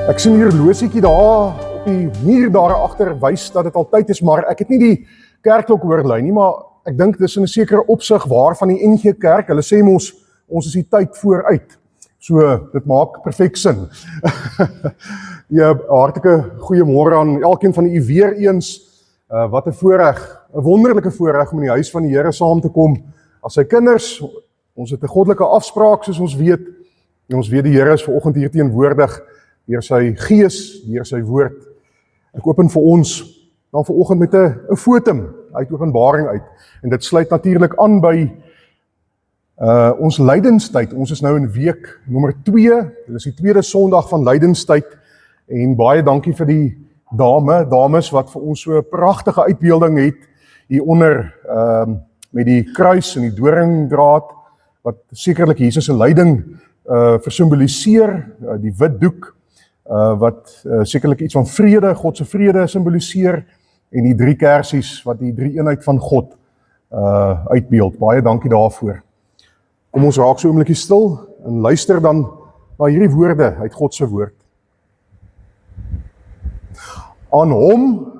Ek sien hier losietjie daar op die muur daar agter wys dat dit al tyd is, maar ek het nie die kerkklok hoorlei nie, maar ek dink dis in 'n sekere opsig waar van die NG Kerk. Hulle sê ons is die tyd vooruit. So dit maak perfek sin. Ja, hartlike goeiemôre aan elkeen van u weer eens. Wat 'n voorreg, 'n wonderlike voorreg om in die huis van die Here saam te kom as sy kinders. Ons het 'n goddelike afspraak soos ons weet. En ons weet die Here is vanoggend hier teenwoordig deur sy gees, deur sy woord. Ek open vir ons dan vanoggend met 'n fotum uit Openbaring uit. En dit sluit natuurlik aan by ons lydenstyd. Ons is nou in week nommer 2. Dit is die tweede Sondag van lydenstyd. En baie dankie vir die dames wat vir ons so 'n pragtige uitbeelding het hieronder met die kruis en die doringdraad wat sekerlik Jesus se lyding versimboliseer, die wit doek wat sekerlik iets van vrede, God se vrede simboliseer en die 3 kersies wat die 3 eenheid van God uitbeeld. Baie dankie daarvoor. Kom ons raak so 'n oombliekie stil en luister dan na hierdie woorde uit God se woord. Aan hom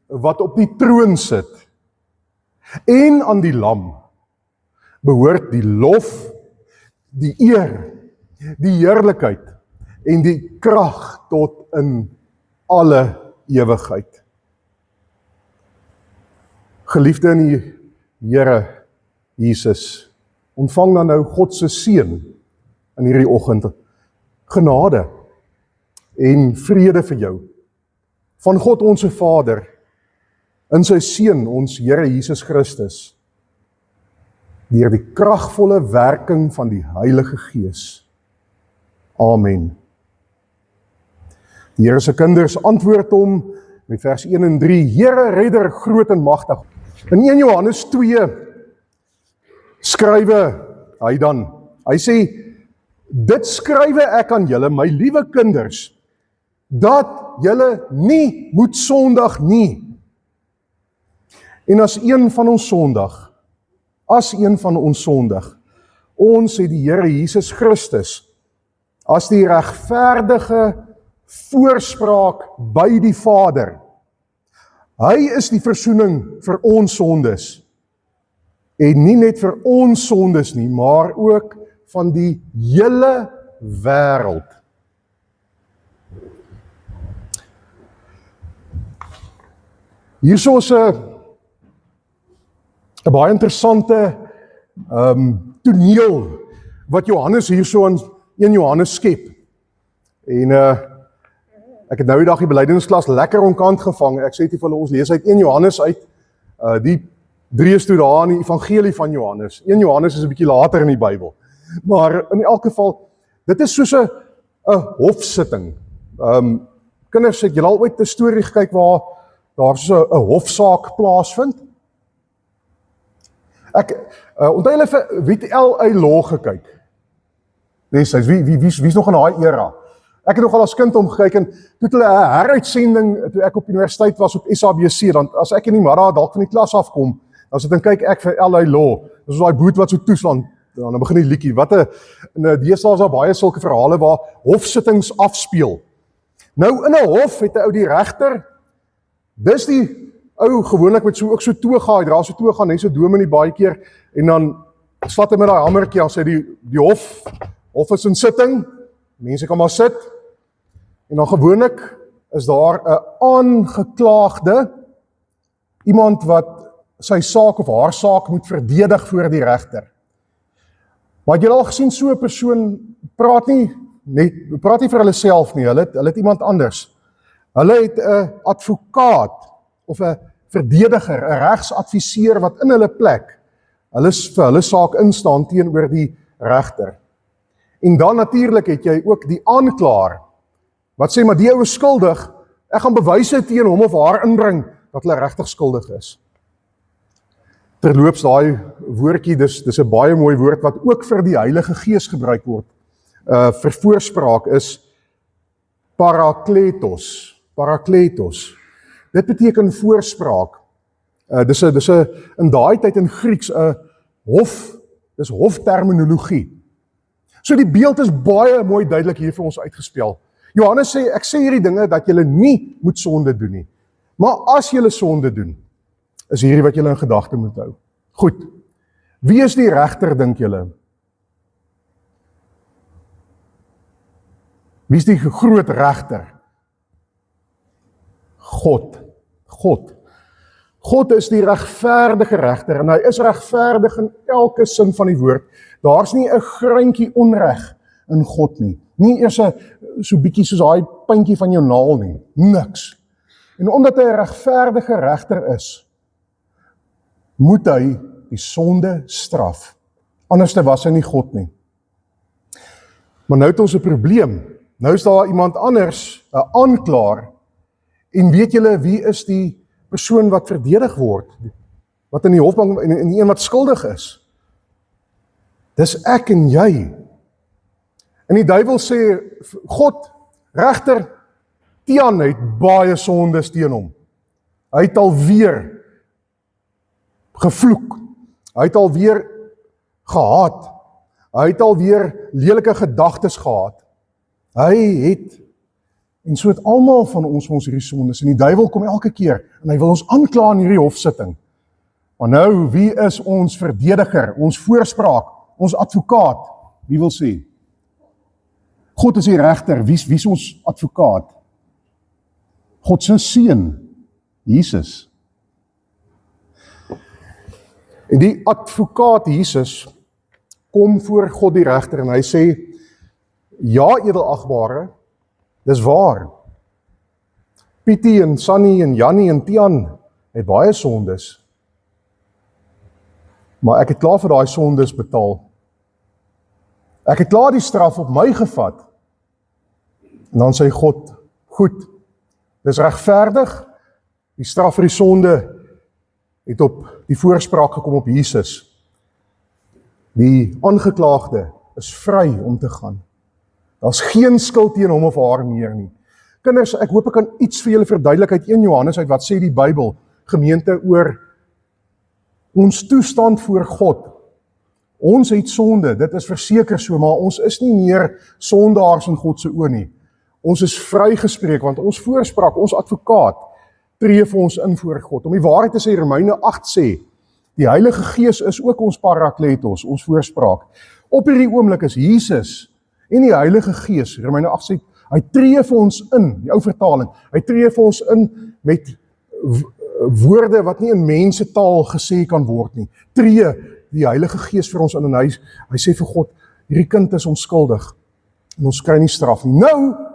wat op die troon sit en aan die lam behoort die lof, die eer, die heerlikheid en die krag tot in alle ewigheid. Geliefde in die Here Jesus, ontvang dan nou God se seën in hierdie oggend. Genade en vrede vir jou. Van God ons Vader, in sy Seun, ons Here Jesus Christus, deur die kragvolle werking van die Heilige Gees. Amen. Die Here se kinders antwoord hom met vers 1 en 3, Here redder groot en magtig. In 1 Johannes 2 skrywe hy dan, hy sê, dit skrywe ek aan julle, my liewe kinders, dat julle nie moet sondig nie. En as een van ons sondig, ons het die Here Jesus Christus as die regverdige voorspraak by die Vader. Hy is die versoening vir ons sondes. En nie net vir ons sondes nie, maar ook van die hele wêreld. Hierso is 'n baie interessante toneel wat Johannes hierso in 1 Johannes skep. En ek het nou die dag die belydensklas lekker onkant gevang. Ek sê dit vir hulle, ons lees uit 1 Johannes uit. Die 3 is toe daar in die evangelie van Johannes. 1 Johannes is 'n bietjie later in die Bybel. Maar in elk geval, dit is soos 'n hofsitting. Kinders, het julle al ooit 'n storie gekyk waar daar so 'n hofsaak plaasvind? Ek onthou julle vir wie het L.A. Law gekyk? Destyds, wie's nog in daai era? Ek het nogal as kind omgekyk en toe het hulle 'n heruitsending toe ek op universiteit was op SABC, dan as ek in die middag dalk van die klas afkom, dan sit en kyk ek vir L.A. Law. Dis daai boet wat so toeslaan, dan begin die liedjie. Wat 'n deesdae is daar baie sulke verhale waar hofsittings afspeel. Nou in 'n hof het 'n ou die regter. Dis die ou gewoonlik met ook so toga, hy dra so toga, net so dominee baie keer, en dan slat hy met daai hamertjie, dan sê die hof is in sitting, mense kan maar sit, en dan gewoonlik is daar 'n aangeklaagde, iemand wat sy saak of haar saak moet verdedig voor die regter. Maar het julle al gesien, so 'n persoon praat nie vir hulle self nie, hulle het iemand anders. Hulle het 'n advokaat of 'n verdediger, 'n regsadviseur wat in hulle plek, vir hulle saak instaan teenoor die regter. En dan natuurlik het jy ook die aanklaer, wat sê, maar die ou is skuldig, ek gaan bewyse teen hom of haar inbring, dat hulle regtig skuldig is. Terloops, daai woordjie, dis 'n baie mooi woord, wat ook vir die Heilige Gees gebruik word, vir voorspraak is parakletos. Dit beteken voorspraak. Dis in daai tyd in Grieks 'n dis hofterminologie. So die beeld is baie mooi duidelik hier vir ons uitgespel. Johannes sê, ek sê hierdie dinge dat julle nie moet sonde doen nie. Maar as julle sonde doen, is hierdie wat julle in gedagte moet hou. Goed, wie is die regter, dink julle? Wie is die groot regter? God. God is die regverdige regter, en hy is regverdig in elke sin van die woord. Daar's nie 'n greintjie onreg in God nie. Nie eers so bietjie soos daai puntjie van jou naal nie. Niks. En omdat hy 'n regverdige regter is, moet hy die sonde straf. Anders was hy nie God nie. Maar nou het ons 'n probleem. Nou is daar iemand anders, 'n aanklaer, en weet julle wie is die persoon wat verdedig word? Wat in die hofbank, en die een wat skuldig is? Dis ek en jy. En die duiwel sê, God, regter Tian het baie sondes teen hom. Hy het alweer gevloek. Hy het alweer gehaat. Hy het alweer lelike gedagtes gehad. Hy het, en so het almal van ons hierdie sondes, en die duiwel kom elke keer, en hy wil ons aankla in hierdie hofsitting. Maar nou, wie is ons verdediger, ons voorspraak, ons advokaat? Wie wil sê? God is die regter, wie is ons advokaat? God se seun, Jesus. En die advokaat Jesus kom voor God die regter en hy sê, ja, edelagbare, dis waar. Pietie en Sunny en Jannie en Tian het baie sondes. Maar ek het klaar vir daai sondes betaal. Ek het klaar die straf op my gevat. En dan sê God, goed, dis regverdig, die straf vir die sonde het op die voorspraak gekom op Jesus. Die aangeklaagde is vry om te gaan. Daar's geen skuld teen hom of haar meer nie. Kinders, ek hoop ek kan iets vir julle verduidelik uit 1 Johannes uit wat sê die Bybel, gemeente, oor ons toestand voor God. Ons het sonde, dit is verseker so, maar ons is nie meer sondaars in God se oë nie. Ons is vrygespreek, want ons voorspraak, ons advokaat, tree vir ons in voor God. Om die waarheid te sê, Romeine 8 sê, die Heilige Gees is ook ons parakletos, ons voorspraak. Op hierdie oomblik is Jesus en die Heilige Gees, Romeine 8 sê, hy tree vir ons in, die ou vertaling, hy tree vir ons in met woorde wat nie in mensetaal gesê kan word nie. Tree die Heilige Gees vir ons in, en hy sê vir God, hierdie kind is onskuldig, en ons kry nie straf. Nou,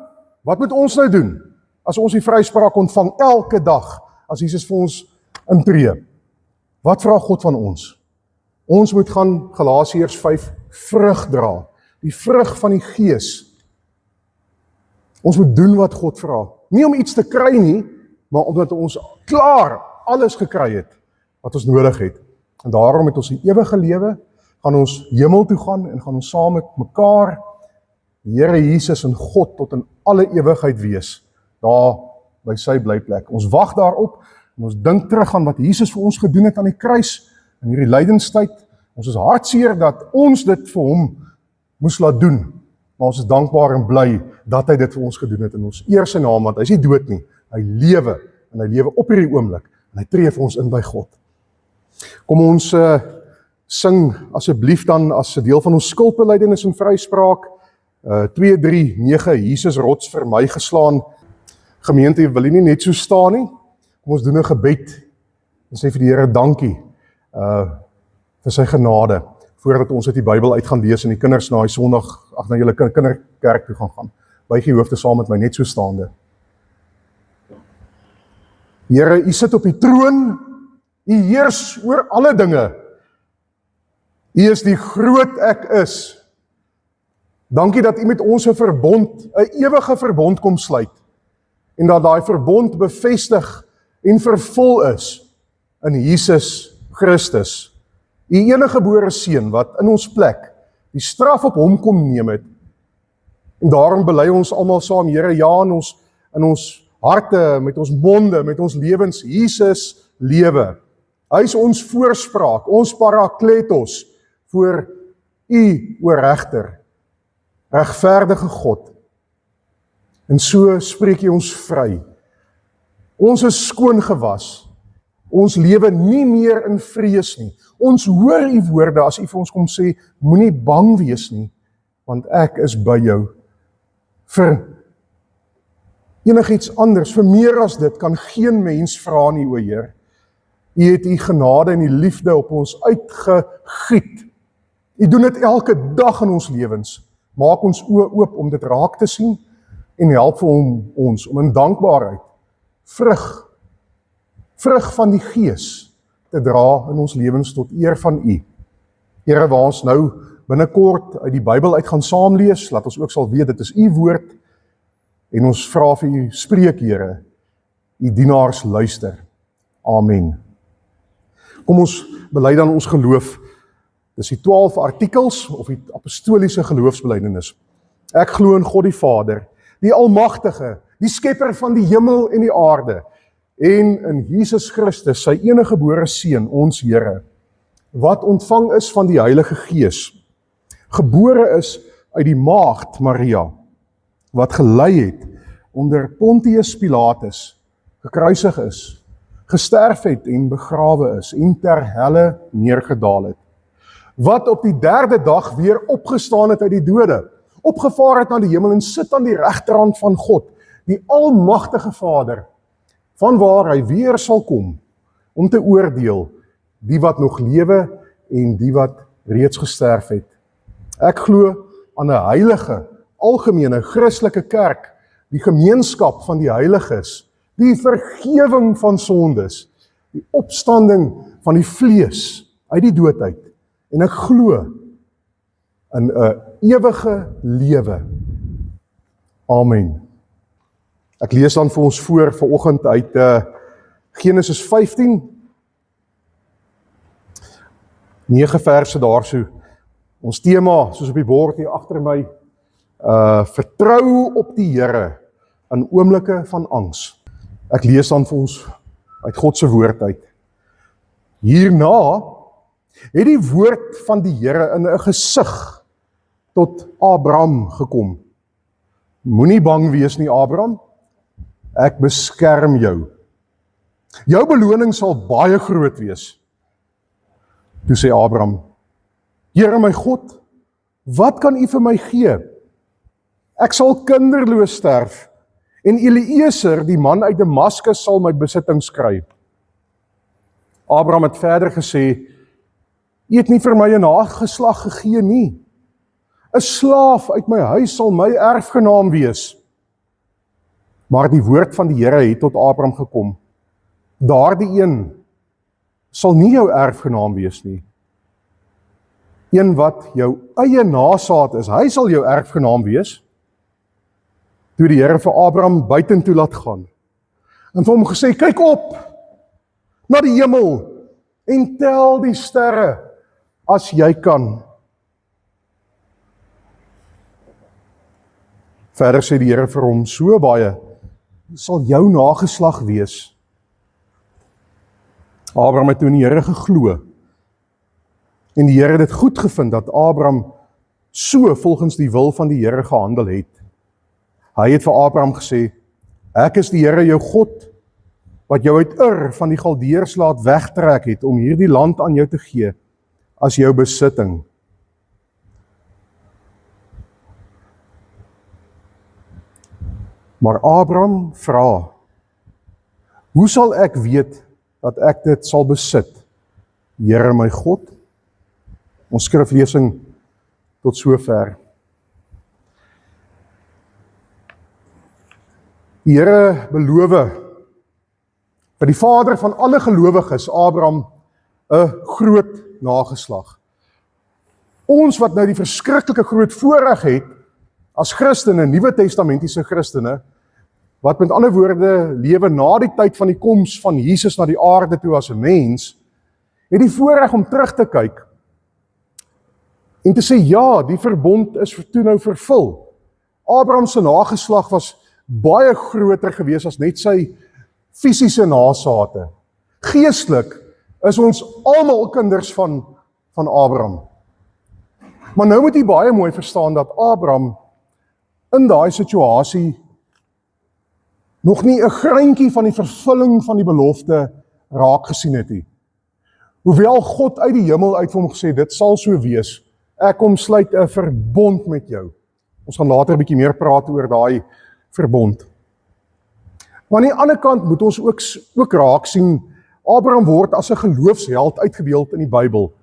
wat moet ons nou doen, as ons die vryspraak ontvang elke dag, as Jesus vir ons intree? Wat vra God van ons? Ons moet gaan, Galasiërs 5, vrug dra, die vrug van die Gees. Ons moet doen wat God vra, nie om iets te kry nie, maar omdat ons klaar alles gekry het, wat ons nodig het. En daarom het ons die ewige lewe, gaan ons hemel toe gaan, en gaan ons saam met mekaar, die Here Jesus en God tot in alle ewigheid wees, daar by sy blyplek. Ons wag daarop, en ons dink terug aan wat Jesus vir ons gedoen het aan die kruis, in hierdie lydenstyd. Ons is hartseer dat ons dit vir hom moes laat doen, maar ons is dankbaar en bly dat hy dit vir ons gedoen het, in ons eer sy naam, want hy is nie dood nie, hy lewe, en hy lewe op hierdie oomblik, en hy tree vir ons in by God. Kom ons sing asseblief dan as 'n deel van ons skuldbelydenis en vryspraak, 2, 3, 9, Jesus rots vir my geslaan. Gemeente, wil jy nie net so staan nie? Kom ons doen 'n gebed, en sê vir die Here dankie, vir sy genade, voordat ons uit die Bybel uit gaan lees, en die kinders na die Sondag, na julle kinderkerk toe gaan. Buig die hoofde saam met my, net so staande. Here, U sit op die troon, U heers oor alle dinge. U is die groot ek is. Dankie dat U met ons 'n verbond, 'n ewige verbond kom sluit, en dat daai verbond bevestig en vervul is in Jesus Christus, U eniggebore seun wat in ons plek die straf op hom kom neem het. En daarom bely ons almal saam, Here, ja, in ons harte, met ons monde, met ons lewens, Jesus lewe. Hy is ons voorspraak, ons parakletos voor U, o regter, regverdige God. En so spreek U ons vry. Ons is skoon gewas. Ons lewe nie meer in vrees nie. Ons hoor U woorde as U vir ons kom sê, moenie bang wees nie, want ek is by jou. Vir enigiets anders, vir meer as dit, kan geen mens vra nie, o Heer. U het U genade en U liefde op ons uitgegiet. U doen dit elke dag in ons lewens. Maak ons oë oop om dit raak te sien en help vir ons om in dankbaarheid vrug van die Gees te dra in ons lewens tot eer van U. Here, waar ons nou binnekort uit die Bybel uit gaan saamlees, laat ons ook sal weet, dit is U woord, en ons vra vir U, spreek Here, U dienaars luister. Amen. Kom ons bely dan ons geloof. Dis die 12 artikels of die apostoliese geloofsbelijdenis. Ek glo in God die Vader, die Almagtige, die Skepper van die hemel en die aarde, en in Jesus Christus, sy enige gebore Seun, ons Here, wat ontvang is van die Heilige Gees, gebore is uit die maagd Maria, wat gelei het onder Pontius Pilatus, gekruisig is, gesterf het en begrawe is, en ter helle neergedaal het, wat op die 3de dag weer opgestaan het uit die dode, opgevaar het na die hemel en sit aan die regterhand van God, die Almagtige Vader, vanwaar hy weer sal kom, om te oordeel die wat nog lewe en die wat reeds gesterf het. Ek glo aan 'n heilige, algemene, Christelike kerk, die gemeenskap van die heiliges, die vergewing van sondes, die opstanding van die vlees uit die dood uit, en ek glo in 'n ewige lewe. Amen. Ek lees dan vir ons voor vanoggend uit Genesis 15, 9 verse daarso. Ons tema, soos op die bord hier agter my, vertrou op die Here in oomblikke van angs. Ek lees dan vir ons uit God se woord uit. Hierna het die woord van die Here in 'n gesig tot Abraham gekom. Moenie bang wees nie, Abraham. Ek beskerm jou. Jou beloning sal baie groot wees. Toe sê Abraham, Here my God, wat kan U vir my gee? Ek sal kinderloos sterf, en Eliezer, die man uit Damaskus, sal my besittings kry. Abraham het verder gesê, U het nie vir my 'n nageslag gegee nie. 'n Slaaf uit my huis sal my erfgenaam wees. Maar die woord van die Here het tot Abraham gekom. Daardie een sal nie jou erfgenaam wees nie. Een wat jou eie nasaad is, hy sal jou erfgenaam wees. Toe die Here vir Abraham buitentoe laat gaan, en vir hom gesê, kyk op na die hemel, en tel die sterre, as jy kan. Verder sê die Here vir hom, so baie sal jou nageslag wees. Abraham het toe in die Here geglo, en die Here het dit goed gevind dat Abraham so volgens die wil van die Here gehandel het. Hy het vir Abraham gesê, ek is die Here jou God, wat jou uit Ur van die Galdeërs laat wegtrek het, om hierdie land aan jou te gee, as jou besitting. Maar Abraham vra, hoe sal ek weet dat ek dit sal besit? Here my God? Ons skriflesing tot sover. Die Here beloof vir die vader van alle gelowiges, Abraham, 'n groot nageslag. Ons wat nou die verskriklike groot voorreg het, as Christene, Nuwe Testamentiese Christene, wat met ander woorde lewe na die tyd van die koms van Jesus na die aarde toe as 'n mens, het die voorreg om terug te kyk en te sê, ja, die verbond is toe nou vervul. Abraham se nageslag was baie groter gewees as net sy fisiese nasate. Geestelik is ons almal kinders van Abraham. Maar nou moet jy baie mooi verstaan dat Abraham in daai situasie nog nie 'n greintjie van die vervulling van die belofte raak gesien het nie. Hoewel God uit die hemel uit vir hom gesê, dit sal so wees, ek kom sluit 'n verbond met jou. Ons gaan later 'n bietjie meer praat oor daai verbond. Maar aan die ander kant moet ons ook raak sien, Abraham word as 'n geloofsheld uitgebeeld in die Bybel.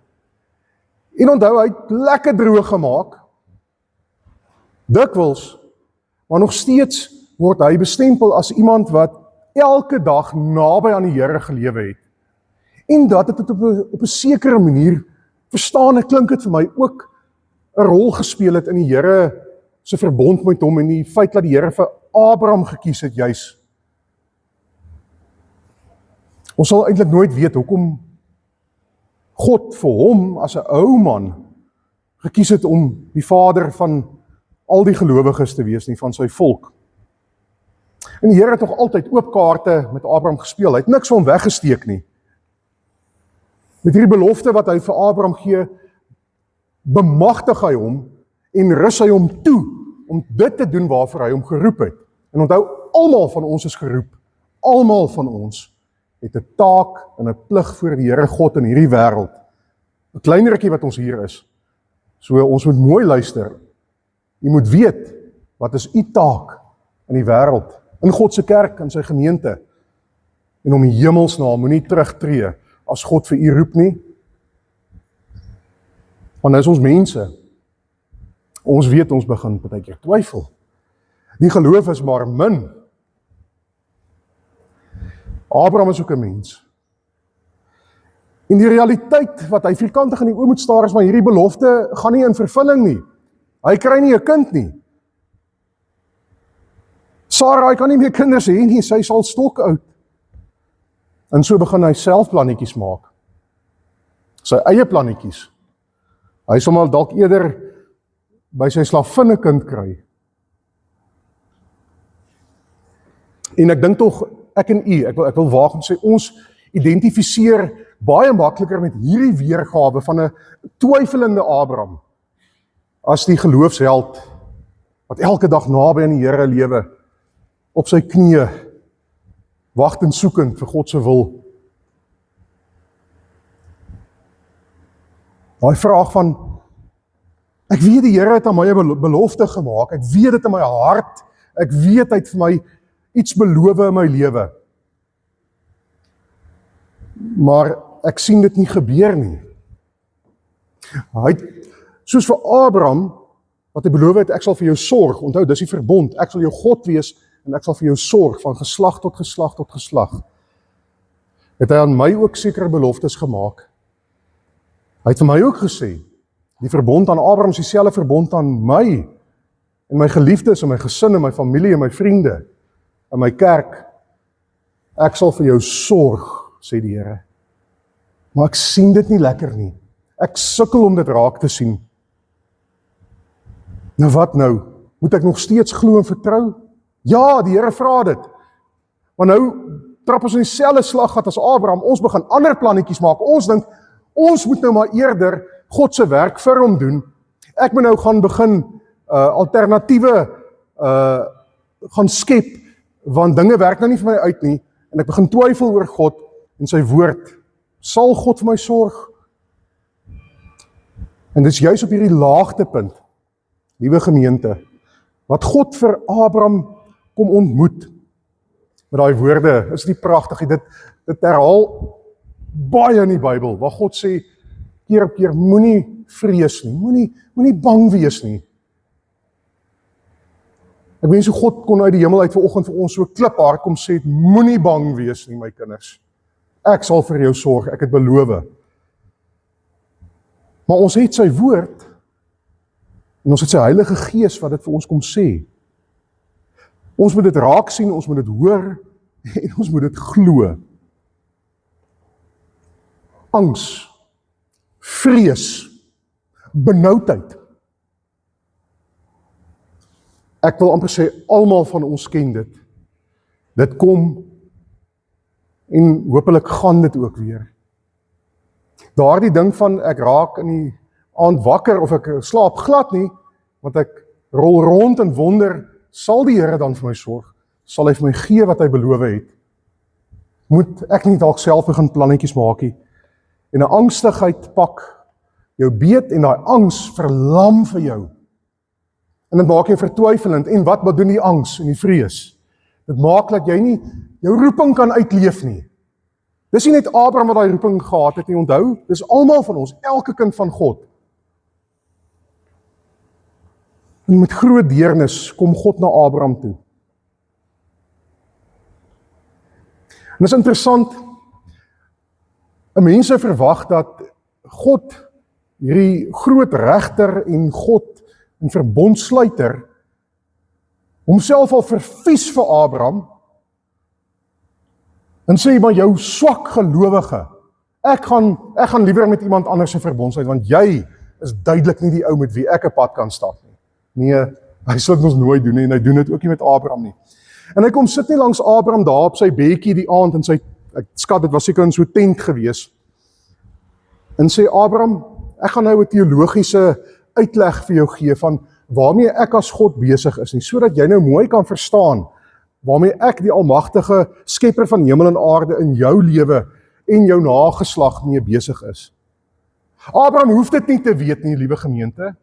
En onthou, hy het lekker droog gemaak, dikwels, maar nog steeds word hy bestempel as iemand wat elke dag naby aan die Here gelewe het. En dat het op 'n sekere manier, verstaan ek, klink dit vir my, ook 'n rol gespeel het in die Here se verbond met hom en die feit dat die Here vir Abraham gekies het juis. Ons sal eintlik nooit weet hoekom God vir hom as 'n ou man gekies het om die vader van al die gelowiges te wees nie, van sy volk. En die Here het nog altyd oop kaarte met Abraham gespeel. Hy het niks van hom weggesteek nie. Met hierdie belofte wat hy vir Abraham gee, bemagtig hy hom en rus hy hom toe om dit te doen waarvoor hy hom geroep het. En onthou, almal van ons is geroep. Almal van ons het 'n taak en 'n plig voor die Here God in hierdie wêreld. 'n Klein rukkie wat ons hier is. So ons moet mooi luister. Jy moet weet, wat is u taak in die wêreld, in God se kerk, in sy gemeente, en om die hemelsnaam moenie terugtree as God vir u roep nie. Want nou is ons mense. Ons weet, ons begin partykeer twyfel. Die geloof is maar min. Abraham is ook 'n mens. En die realiteit wat hy vierkantig in die oë moet staar is, maar hierdie belofte gaan nie in vervulling nie. Hy kry nie 'n kind nie. Sarai kan nie meer kinders hê nie, sy sal stok oud. En so begin hy self plannetjies maak. Sy eie plannetjies. Hy sal maar dalk eerder by sy slavin 'n kind kry. En ek dink tog, ek en u, ek wil waag om sê, ons identifiseer baie makliker met hierdie weergawe van 'n twyfelende Abraham as die geloofsheld wat elke dag naby aan die Here lewe, op sy knieë, wagtend soekend vir God se wil. Daai vraag van, ek weet die Here het aan my 'n belofte gemaak, ek weet dit in my hart, ek weet hy het vir my iets beloof in my lewe. Maar ek sien dit nie gebeur nie. Hy het, soos vir Abraham, wat hy beloof het, ek sal vir jou sorg, onthou, dis die verbond, ek sal jou God wees, en ek sal vir jou sorg, van geslag tot geslag tot geslag. Het hy aan my ook sekere beloftes gemaak. Hy het vir my ook gesê, die verbond aan Abraham is dieselfde verbond aan my, en my geliefdes, en my gesin, en my familie, en my vriende, en my kerk. Ek sal vir jou sorg, sê die Here. Maar ek sien dit nie lekker nie. Ek sukkel om dit raak te sien. Nou wat nou? Moet ek nog steeds glo en vertrou? Ja, die Here vra dit. Maar nou trap ons in dieselfde slaggat as Abraham. Ons begin ander plannetjies maak. Ons dink, ons moet nou maar eerder God se werk vir hom doen. Ek moet nou gaan begin alternatiewe gaan skep, want dinge werk nou nie vir my uit nie, en ek begin twyfel oor God en sy woord. Sal God vir my sorg? En dis juis op hierdie laagtepunt, liewe gemeente, wat God vir Abraham kom ontmoet. Met daai woorde, is die pragtig, dit herhaal baie in die Bybel, waar God sê, keer op keer, moenie vrees nie, moenie bang wees nie. Ek wens hoe God kon uit die hemel uit vanoggend vir ons so kliphard kom sê, moenie bang wees nie, my kinders. Ek sal vir jou sorg, ek het beloof. Maar ons het sy woord, en ons het sy Heilige Gees wat dit vir ons kom sê. Ons moet dit raak sien, ons moet dit hoor, en ons moet dit glo. Angs, vrees, benoudheid. Ek wil amper sê, almal van ons ken dit. Dit kom, en hopelik gaan dit ook weer. Daardie ding van, ek raak in die aand wakker, of ek slaap glad nie, want ek rol rond en wonder, sal die Here dan vir my sorg? sal hy vir my gee wat hy beloof het. Moet ek nie dalk self begin plannetjies maak nie. En 'n angstigheid pak jou beet en daai angs verlam vir jou. En dit maak jou vertwyfelend. En wat doen die angs en die vrees? Dit maak dat jy nie jou roeping kan uitleef nie. Dis nie net Abraham wat daai roeping gehad het nie, onthou, dis almal van ons, elke kind van God. En met groot deernis kom God na Abraham toe. En dis interessant, 'n mens sou verwag dat God, hierdie groot regter en God en verbondsluiter, homself al vervies vir Abraham, en sê, maar jou swak gelowige, ek gaan liewer met iemand anders se verbond sluit, want jy is duidelik nie die ou met wie ek 'n pad kan stap nie. Nee, hy sal dit ons nooit doen nie, en hy doen dit ook nie met Abraham nie. En hy kom sit nie langs Abraham daar op sy bedjie die aand, en ek skat, dit was seker in so 'n tent gewees, en sê, Abraham, ek gaan nou 'n teologiese uitleg vir jou gee, van waarmee ek as God besig is, nie, sodat jy nou mooi kan verstaan, waarmee ek die almagtige skepper van hemel en aarde in jou lewe en jou nageslag mee besig is. Abraham hoef dit nie te weet nie, liewe gemeente.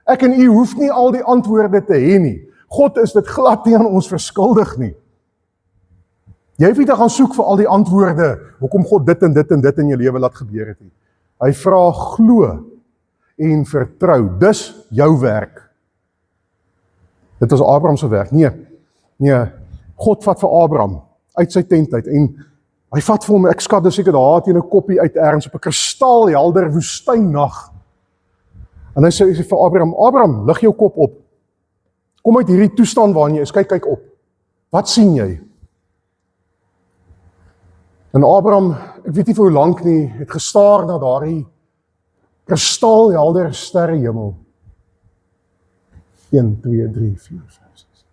Ek en u hoef nie al die antwoorde te hê nie. God is dit glad nie aan ons verskuldig nie. Jy hoef nie te gaan soek vir al die antwoorde, hoekom God dit en dit en dit in jou lewe laat gebeur het nie. Hy vra glo en vertrou, dis jou werk. Dit was Abraham se werk. Nee, God vat vir Abraham uit sy tent uit en hy vat vir hom, ek skat dus seker daar teen 'n koppie uit ergens op 'n kristalhelder woestynnag. En hy sê vir Abraham, lig jou kop op. Kom uit hierdie toestand waarin jy is, kyk op. Wat sien jy? En Abraham, ek weet nie vir hoe lank nie, het gestaar na daardie kristalhelder sterrehemel. 1, 2, 3, 4, 5, 6.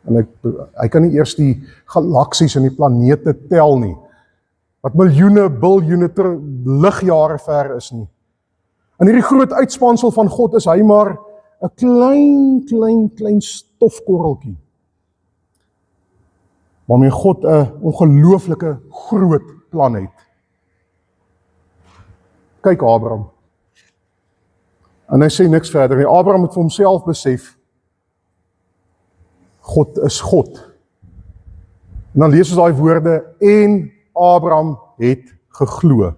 En hy kan nie eers die galaksies en die planete tel nie, wat miljoene, biljoene ligjare ver is nie. En hierdie groot uitspansel van God is hy maar 'n klein stofkorreltjie, waarmee God 'n ongelooflike groot plan het. Kyk Abraham. En hy sê niks verder nie. Abraham het vir homself besef, God is God. En dan lees ons daai woorde, en Abraham het geglo.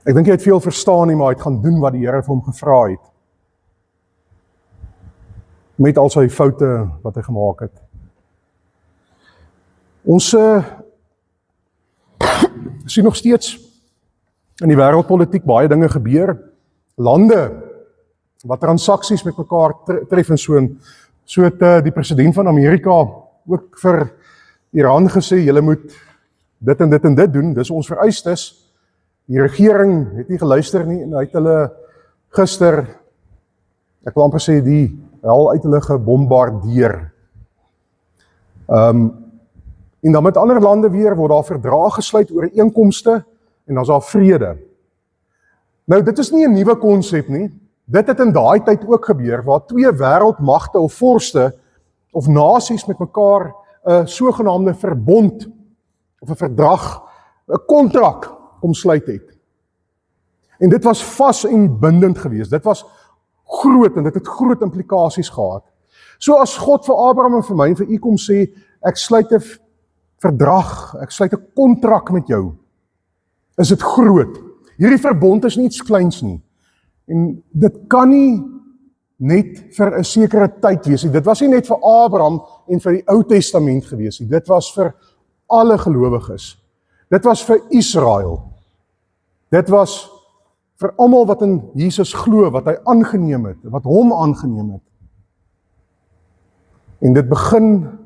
Ek dink hy het veel verstaan nie, maar hy het gaan doen wat die Here vir hom gevra het. Met al sy foute wat hy gemaak het. Ons sien nog steeds in die wêreldpolitiek baie dinge gebeur. Lande wat transaksies met mekaar tref en so het die president van Amerika ook vir Iran gesê, julle moet dit en dit en dit doen, dis ons vereistes. Die regering het nie geluister nie en hy het hulle gister, ek wil amper sê die hel uit hulle gebombardeer. En dan met ander lande weer word daar verdrae gesluit oor ooreenkomste en dan is daar vrede. Nou dit is nie 'n nuwe konsep nie. Dit het in daai tyd ook gebeur waar twee wêreldmagte of vorste of nasies met mekaar 'n sogenaamde verbond of 'n verdrag, 'n kontrak kom sluit het. En dit was vas en bindend geweest. Dit was groot en dit het groot implikasies gehad. So as God vir Abraham en vir my en vir u kom sê, ek sluit 'n verdrag, ek sluit 'n kontrak met jou, is dit groot. Hierdie verbond is nie iets kleins nie. En dit kan nie net vir 'n sekere tyd wees nie. Dit was nie net vir Abraham en vir die Ou Testament gewees nie. Dit was vir alle gelowiges. Dit was vir Israel. Dit was vir almal wat in Jesus glo, wat hy aangeneem het, wat hom aangeneem het. En dit begin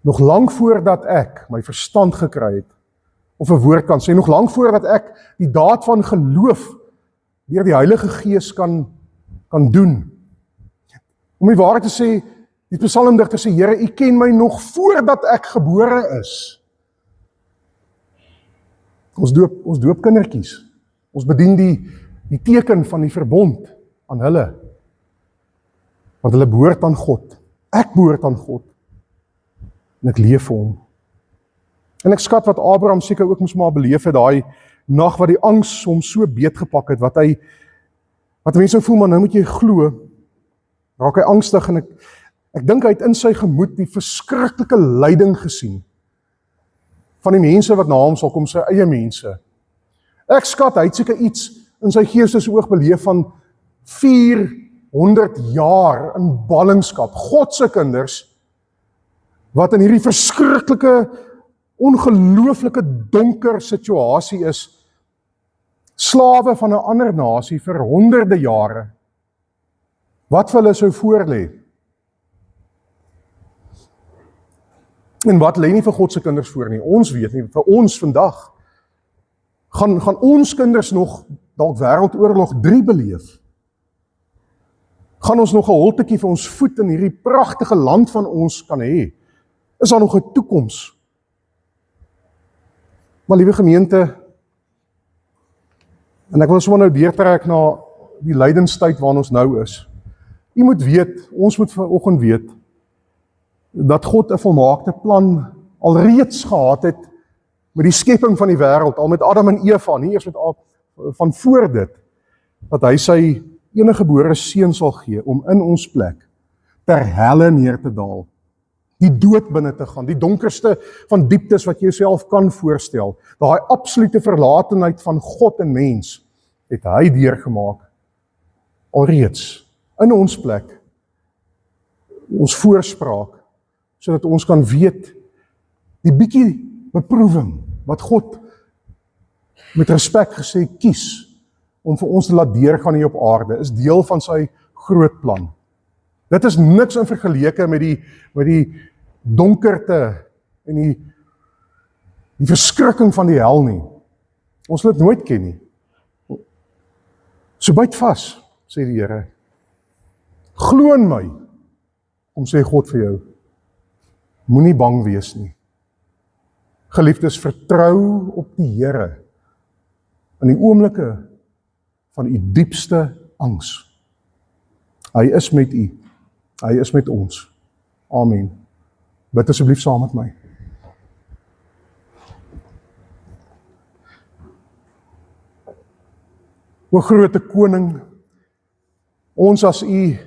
nog lank voordat ek my verstand gekry het, of 'n woord kan sê, nog lank voordat ek die daad van geloof deur die Heilige Gees kan doen. Om die waarheid te sê, die psalmdigter sê, Here, U ken my nog voordat ek gebore is. Ons doop kindertjies. Ons bedien die teken van die verbond aan hulle. Want hulle behoort aan God. Ek behoort aan God. En ek leef vir hom. En ek skat wat Abraham seker ook moes maar beleef het, daai nag wat die angs hom so beetgepak het, wat mense nou voel, maar nou moet jy glo, raak hy angstig, en ek dink hy het in sy gemoed die verskriklike lyding gesien, van die mense wat na hom sal kom, sy eie mense. Ek skat, hy het seker iets in sy geestesoog beleef van 400 jaar in ballingskap, God se kinders, wat in hierdie verskriklike, ongelooflike donker situasie is, slawe van 'n ander nasie vir honderde jare. Wat vir hulle sou voorlê? En wat lê nie vir God se kinders voor nie? Ons weet nie, vir ons vandag. Gaan ons kinders nog dalk wêreldoorlog 3 beleef? Gaan ons nog 'n holtetjie vir ons voet in hierdie pragtige land van ons kan hê? Is daar nog 'n toekoms? Maar liewe gemeente, en ek wil sommer nou deurtrek na die lydenstyd waarin ons nou is. U moet weet, ons moet vanoggend weet, dat God 'n volmaakte plan alreeds gehad het met die skepping van die wêreld, al met Adam en Eva, nie eers met van voor dit, dat hy sy eniggebore seun sal gee om in ons plek ter helle neer te daal, die dood binne te gaan, die donkerste van dieptes wat jy jouself kan voorstel, daai absolute verlatenheid van God en mens, het hy deurgemaak, alreeds, in ons plek, ons voorspraak, sodat ons kan weet, die bietjie beproewing, wat God met respek gesê kies, om vir ons te laat deurgaan hier op aarde, is deel van sy groot plan. Dit is niks in vergeleke met die donkerte en die verskrikking van die hel nie. Ons wil dit nooit ken nie. So byt vas, sê die Here. Glo in my, kom sê God vir jou. Moenie bang wees nie. Geliefdes, vertrou op die Here in die oomblikke van u diepste angs. Hy is met u. Hy is met ons. Amen. Bid asseblief saam met my. O grote koning, ons as u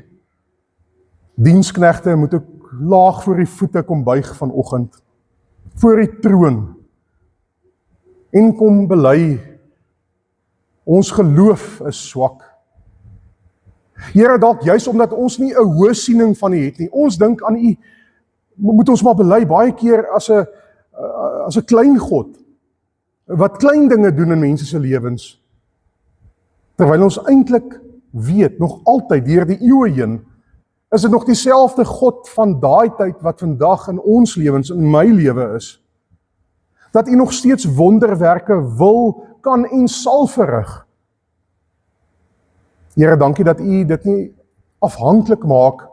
diensknegte moet ook laag voor die voete kom buig vanoggend, voor die troon, en kom bely, ons geloof is swak. Here, dalk juis omdat ons nie 'n hoë siening van u het nie, ons dink aan u, moet ons maar bely baie keer as 'n klein God, wat klein dinge doen in mense se lewens, terwyl ons eintlik weet, nog altyd deur die eeue heen, is dit nog dieselfde God van daai tyd wat vandag in ons lewens, in my lewe is. Dat u nog steeds wonderwerke wil, kan en sal verrig. Here, dankie dat u dit nie afhanklik maak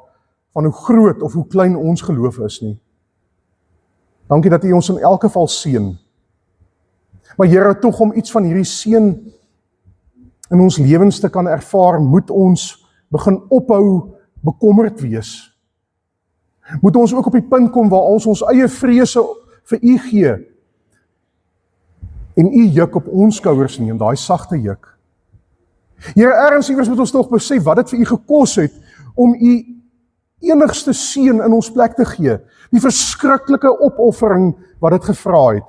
van hoe groot of hoe klein ons geloof is nie. Dankie dat u ons in elke geval seën. Maar Here, tog om iets van hierdie seën in ons lewens te kan ervaar, moet ons begin ophou bekommerd wees. Moet ons ook op die punt kom waar ons eie vrese vir u gee en u juk op ons skouers neem, daai sagte juk. Here, ergens iewers moet ons tog besef wat dit vir u gekos het om u enigste seun in ons plek te gee, die verskriklike opoffering wat dit gevra het.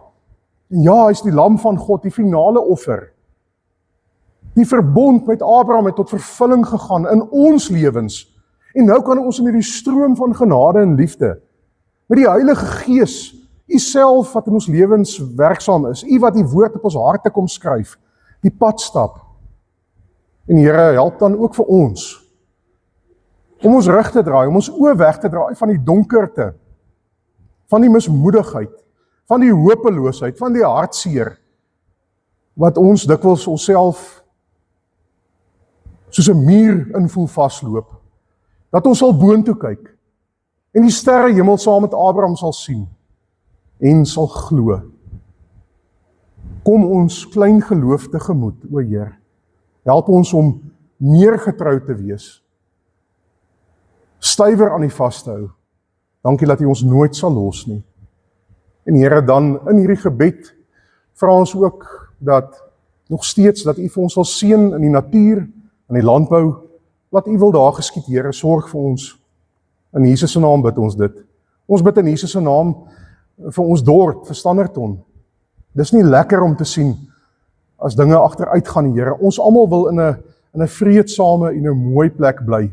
En ja, hy is die lam van God, die finale offer. Die verbond met Abraham het tot vervulling gegaan in ons lewens. En nou kan ons in hierdie stroom van genade en liefde, met die Heilige Gees, u self wat in ons lewens werksaam is, u wat die woord op ons harte kom skryf, die pad stap. En Here, help dan ook vir ons, om ons rug te draai, om ons oë weg te draai van die donkerte, van die mismoedigheid, van die hopeloosheid, van die hartseer, wat ons dikwels onsself soos 'n muur invoel vasloop, dat ons sal boontoe kyk, en die sterre hemel saam met Abraham sal sien, en sal glo. Kom ons klein geloof tegemoet, o Heer. Help ons om meer getrou te wees. Stywer aan U vas te hou. Dankie dat U ons nooit sal los nie. En Here, dan in hierdie gebed vra ons ook dat nog steeds dat U vir ons sal seën in die natuur, in die landbou, wat U wil daar geskied, Here, sorg vir ons. In Jesus se naam bid ons dit. Ons bid in Jesus se naam vir ons dorp, vir Standerton. Dis nie lekker om te sien as dinge agteruit gaan, Here. Ons almal wil in 'n vreedsame en 'n mooi plek bly.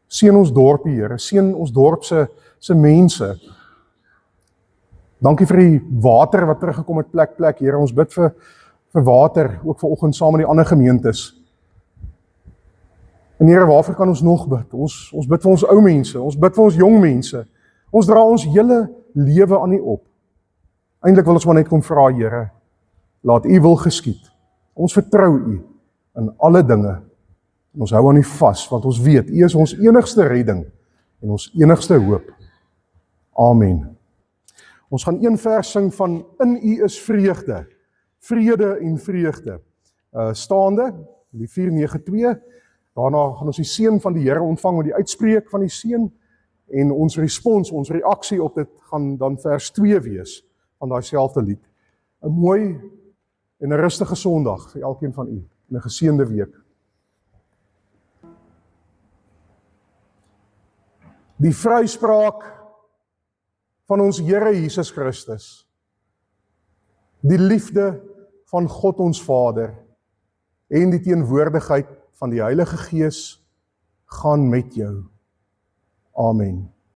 Seën ons dorp, Here, seën ons dorp se mense. Dankie vir die water wat teruggekom het plek, Here. Ons bid vir water, ook vanoggend saam met die ander gemeentes. En Here, waarvoor kan ons nog bid? Ons bid vir ons ou mense, ons bid vir ons jong mense. Ons dra ons hele lewe aan U op. Eintlik wil ons maar net kom vra, Here, laat U wil geskied. Ons vertrou U in alle dinge. En ons hou aan U vas, want ons weet, U is ons enigste redding en ons enigste hoop. Amen. Ons gaan een vers sing van In U is vreugde. Vrede en vreugde. Staande, die 492. Daarna gaan ons die seën van die Here ontvang met die uitspreek van die seën. En ons respons, ons reaksie op dit gaan dan vers 2 wees van daai selfde lied. 'n Mooi en 'n rustige Sondag vir elkeen van u en 'n geseënde week. Die vryspraak van ons Here Jesus Christus, die liefde van God ons Vader en die teenwoordigheid van die Heilige Gees gaan met jou. Amen.